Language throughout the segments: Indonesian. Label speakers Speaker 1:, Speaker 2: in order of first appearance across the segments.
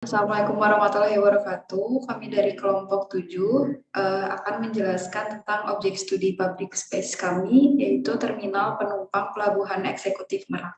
Speaker 1: Assalamualaikum warahmatullahi wabarakatuh. Kami dari kelompok 7 akan menjelaskan tentang objek studi public space kami, yaitu Terminal Penumpang Pelabuhan Eksekutif Merak.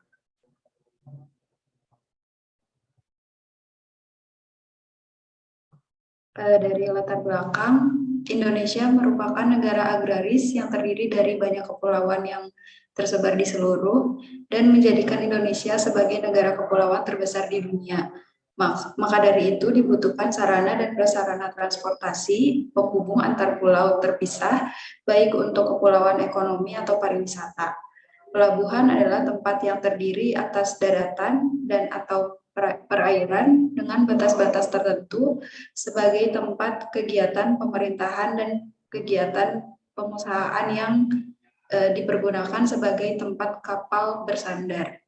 Speaker 1: Dari latar belakang, Indonesia merupakan negara agraris yang terdiri dari banyak kepulauan yang tersebar di seluruh dan menjadikan Indonesia sebagai negara kepulauan terbesar di dunia. Maka dari itu dibutuhkan sarana dan prasarana transportasi penghubung antar pulau terpisah, baik untuk kepulauan ekonomi atau pariwisata. Pelabuhan adalah tempat yang terdiri atas daratan dan atau perairan dengan batas-batas tertentu sebagai tempat kegiatan pemerintahan dan kegiatan pengusahaan yang dipergunakan sebagai tempat kapal bersandar,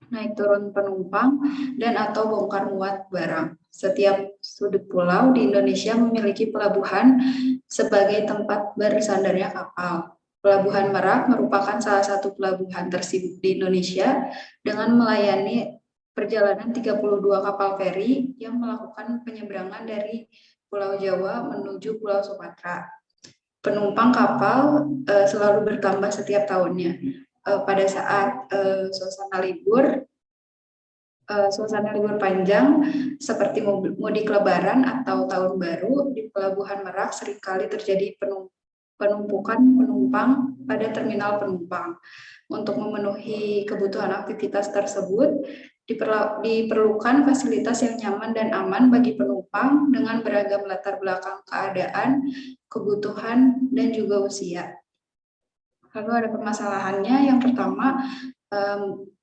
Speaker 1: naik turun penumpang, dan atau bongkar muat barang. Setiap sudut pulau di Indonesia memiliki pelabuhan sebagai tempat bersandarnya kapal. Pelabuhan Merak merupakan salah satu pelabuhan tersibuk di Indonesia dengan melayani perjalanan 32 kapal feri yang melakukan penyeberangan dari Pulau Jawa menuju Pulau Sumatera. Penumpang kapal selalu bertambah setiap tahunnya. Pada saat suasana libur panjang seperti mudik lebaran atau tahun baru, di Pelabuhan Merak seringkali terjadi penumpukan penumpang pada terminal penumpang. Untuk memenuhi kebutuhan aktivitas tersebut, diperlukan fasilitas yang nyaman dan aman bagi penumpang dengan beragam latar belakang keadaan, kebutuhan, dan juga usia. Lalu ada permasalahannya. Yang pertama,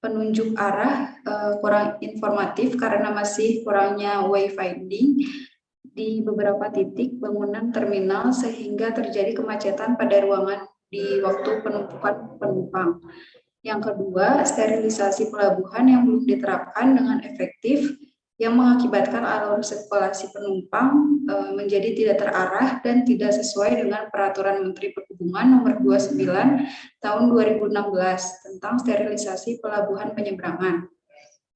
Speaker 1: penunjuk arah kurang informatif karena masih kurangnya wayfinding di beberapa titik bangunan terminal sehingga terjadi kemacetan pada ruangan di waktu penumpukan penumpang. Yang kedua, sterilisasi pelabuhan yang belum diterapkan dengan efektif yang mengakibatkan alur sirkulasi penumpang menjadi tidak terarah dan tidak sesuai dengan Peraturan Menteri Perhubungan Nomor 29 Tahun 2016 tentang sterilisasi pelabuhan penyeberangan.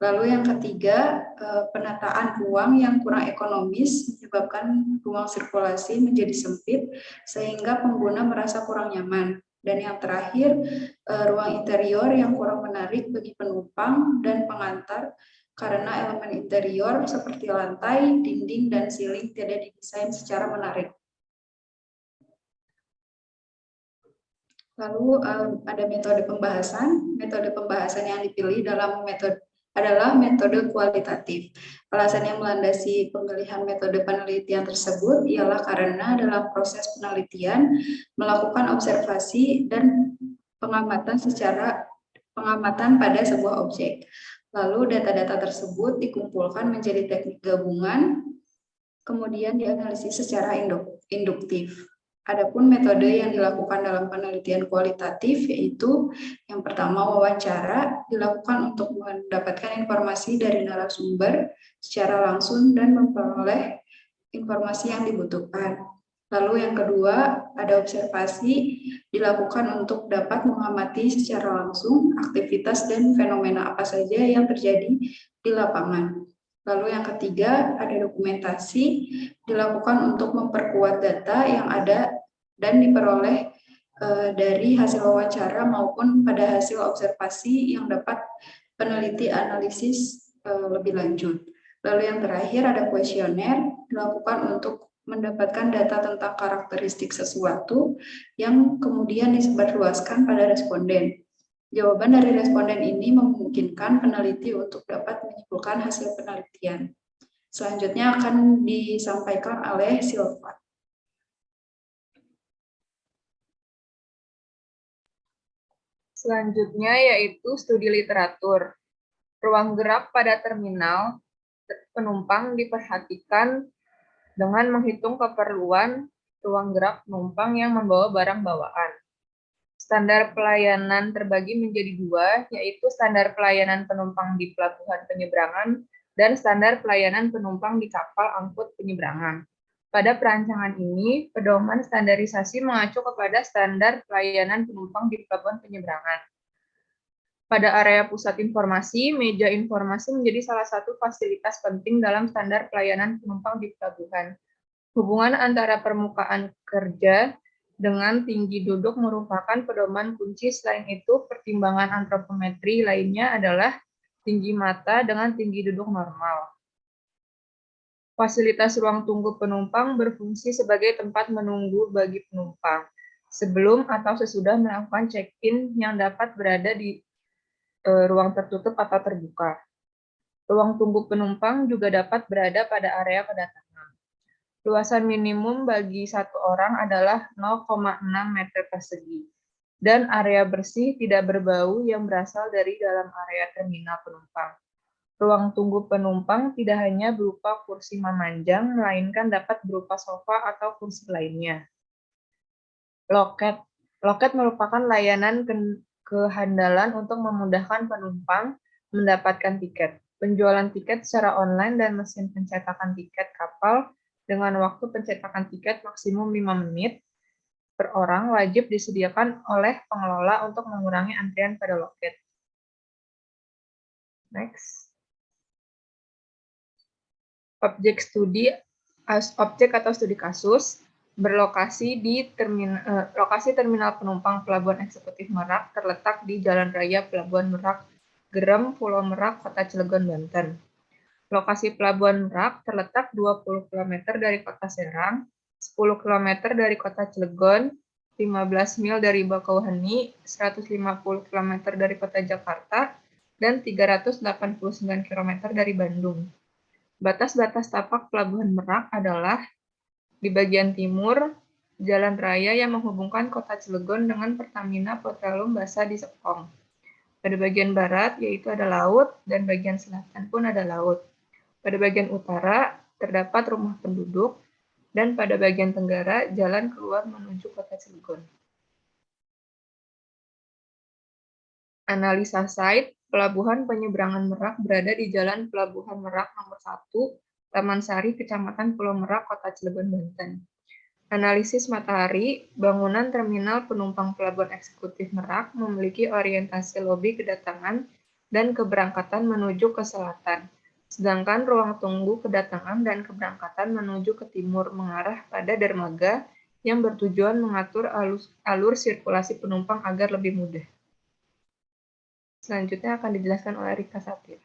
Speaker 1: Lalu yang ketiga, penataan ruang yang kurang ekonomis menyebabkan ruang sirkulasi menjadi sempit sehingga pengguna merasa kurang nyaman. Dan yang terakhir, ruang interior yang kurang menarik bagi penumpang dan pengantar karena elemen interior seperti lantai, dinding, dan siling tidak didesain secara menarik. Lalu ada metode pembahasan. Metode pembahasan yang dipilih adalah metode kualitatif. Alasan yang melandasi pemilihan metode penelitian tersebut ialah karena dalam proses penelitian melakukan observasi dan pengamatan pada sebuah objek. Lalu data-data tersebut dikumpulkan menjadi teknik gabungan, kemudian dianalisis secara induktif. Adapun metode yang dilakukan dalam penelitian kualitatif yaitu yang pertama wawancara dilakukan untuk mendapatkan informasi dari narasumber secara langsung dan memperoleh informasi yang dibutuhkan. Lalu yang kedua ada observasi dilakukan untuk dapat mengamati secara langsung aktivitas dan fenomena apa saja yang terjadi di lapangan. Lalu yang ketiga ada dokumentasi dilakukan untuk memperkuat data yang ada dan diperoleh dari hasil wawancara maupun pada hasil observasi yang dapat peneliti analisis lebih lanjut. Lalu yang terakhir ada kuesioner dilakukan untuk mendapatkan data tentang karakteristik sesuatu yang kemudian disebarluaskan pada responden. Jawaban dari responden ini memungkinkan peneliti untuk dapat menyimpulkan hasil penelitian. Selanjutnya akan disampaikan oleh Silva.
Speaker 2: Selanjutnya yaitu studi literatur. Ruang gerak pada terminal penumpang diperhatikan dengan menghitung keperluan ruang gerak penumpang yang membawa barang bawaan. Standar pelayanan terbagi menjadi dua, yaitu standar pelayanan penumpang di pelabuhan penyeberangan dan standar pelayanan penumpang di kapal angkut penyeberangan. Pada perancangan ini, pedoman standarisasi mengacu kepada standar pelayanan penumpang di pelabuhan penyeberangan. Pada area pusat informasi, meja informasi menjadi salah satu fasilitas penting dalam standar pelayanan penumpang di pelabuhan. Hubungan antara permukaan kerja dengan tinggi duduk merupakan pedoman kunci. Selain itu, pertimbangan antropometri lainnya adalah tinggi mata dengan tinggi duduk normal. Fasilitas ruang tunggu penumpang berfungsi sebagai tempat menunggu bagi penumpang sebelum atau sesudah melakukan check-in yang dapat berada di ruang tertutup atau terbuka. Ruang tunggu penumpang juga dapat berada pada area kedatangan. Luasan minimum bagi satu orang adalah 0,6 meter persegi, dan area bersih tidak berbau yang berasal dari dalam area terminal penumpang. Ruang tunggu penumpang tidak hanya berupa kursi memanjang, melainkan dapat berupa sofa atau kursi lainnya. Loket. Loket merupakan layanan kehandalan untuk memudahkan penumpang mendapatkan tiket. Penjualan tiket secara online dan mesin pencetakan tiket kapal dengan waktu pencetakan tiket maksimum 5 menit per orang wajib disediakan oleh pengelola untuk mengurangi antrian pada loket. Next. Objek atau studi kasus berlokasi di lokasi terminal penumpang Pelabuhan Eksekutif Merak terletak di Jalan Raya Pelabuhan Merak, Gerem, Pulau Merak, Kota Cilegon, Banten. Lokasi Pelabuhan Merak terletak 20 km dari Kota Serang, 10 km dari Kota Cilegon, 15 mil dari Bakauheni, 150 km dari Kota Jakarta, dan 389 km dari Bandung. Batas-batas tapak Pelabuhan Merak adalah di bagian timur, jalan raya yang menghubungkan Kota Cilegon dengan Pertamina Petroleum Basa di Serpong. Pada bagian barat, yaitu ada laut, dan bagian selatan pun ada laut. Pada bagian utara, terdapat rumah penduduk, dan pada bagian tenggara, jalan keluar menuju Kota Cilegon. Analisa site, Pelabuhan Penyeberangan Merak berada di Jalan Pelabuhan Merak nomor 1, Taman Sari, Kecamatan Pulau Merak, Kota Cilegon, Banten. Analisis matahari, bangunan terminal penumpang Pelabuhan Eksekutif Merak memiliki orientasi lobi kedatangan dan keberangkatan menuju ke selatan, sedangkan ruang tunggu kedatangan dan keberangkatan menuju ke timur mengarah pada dermaga yang bertujuan mengatur alur sirkulasi penumpang agar lebih mudah. Selanjutnya akan dijelaskan oleh Rika Satir.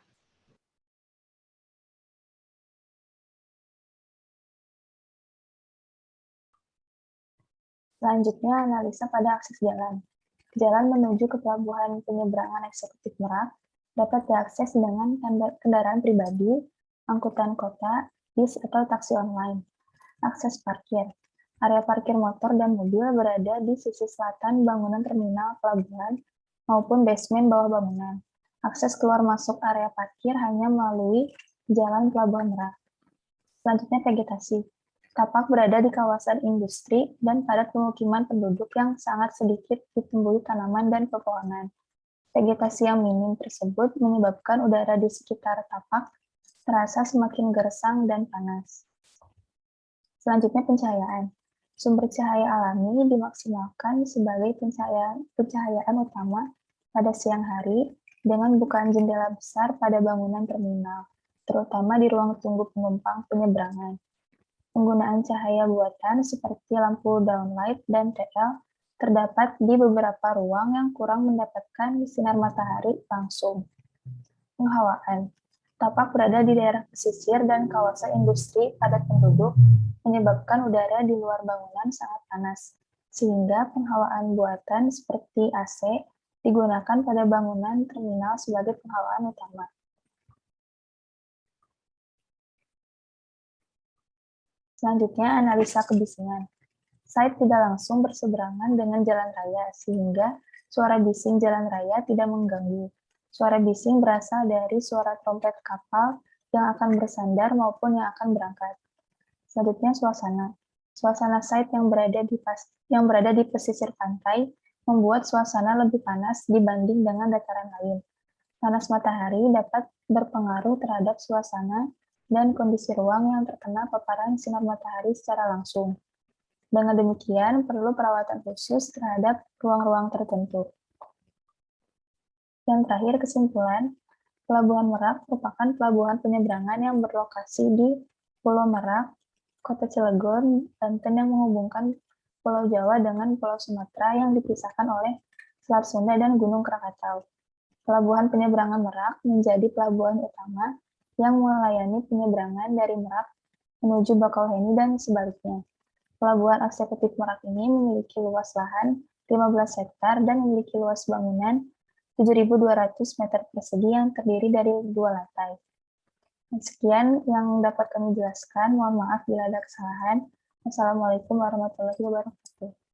Speaker 3: Selanjutnya, analisa pada akses jalan. Jalan menuju ke Pelabuhan Penyeberangan Eksekutif Merak dapat diakses dengan kendaraan pribadi, angkutan kota, bis, atau taksi online. Akses parkir. Area parkir motor dan mobil berada di sisi selatan bangunan terminal pelabuhan maupun basement bawah bangunan. Akses keluar masuk area parkir hanya melalui Jalan Pelabuhan Merak. Selanjutnya, vegetasi. Tapak berada di kawasan industri dan padat pemukiman penduduk yang sangat sedikit ditumbuhi tanaman dan pepohonan. Vegetasi yang minim tersebut menyebabkan udara di sekitar tapak terasa semakin gersang dan panas. Selanjutnya, pencahayaan. Sumber cahaya alami dimaksimalkan sebagai pencahayaan utama pada siang hari dengan bukaan jendela besar pada bangunan terminal, terutama di ruang tunggu penumpang penyeberangan. Penggunaan cahaya buatan seperti lampu downlight dan TL terdapat di beberapa ruang yang kurang mendapatkan sinar matahari langsung. Penghawaan. Tapak berada di daerah pesisir dan kawasan industri padat penduduk menyebabkan udara di luar bangunan sangat panas, sehingga penghawaan buatan seperti AC digunakan pada bangunan terminal sebagai penghawaan utama. Selanjutnya, analisa kebisingan. Site tidak langsung berseberangan dengan jalan raya, sehingga suara bising jalan raya tidak mengganggu. Suara bising berasal dari suara trompet kapal yang akan bersandar maupun yang akan berangkat. Selanjutnya, suasana. Suasana site yang berada di pesisir pantai membuat suasana lebih panas dibanding dengan dataran lain. Panas matahari dapat berpengaruh terhadap suasana dan kondisi ruang yang terkena paparan sinar matahari secara langsung. Dengan demikian, perlu perawatan khusus terhadap ruang-ruang tertentu. Yang terakhir, kesimpulan, Pelabuhan Merak merupakan pelabuhan penyeberangan yang berlokasi di Pulau Merak, Kota Cilegon, Banten yang menghubungkan Pulau Jawa dengan Pulau Sumatera yang dipisahkan oleh Selat Sunda dan Gunung Krakatau. Pelabuhan penyeberangan Merak menjadi pelabuhan utama yang melayani penyeberangan dari Merak menuju Bakauheni dan sebaliknya. Pelabuhan eksekutif Merak ini memiliki luas lahan 15 hektar dan memiliki luas bangunan 7.200 meter persegi yang terdiri dari 2 lantai. Sekian yang dapat kami jelaskan. Mohon maaf bila ada kesalahan. Wassalamualaikum warahmatullahi wabarakatuh.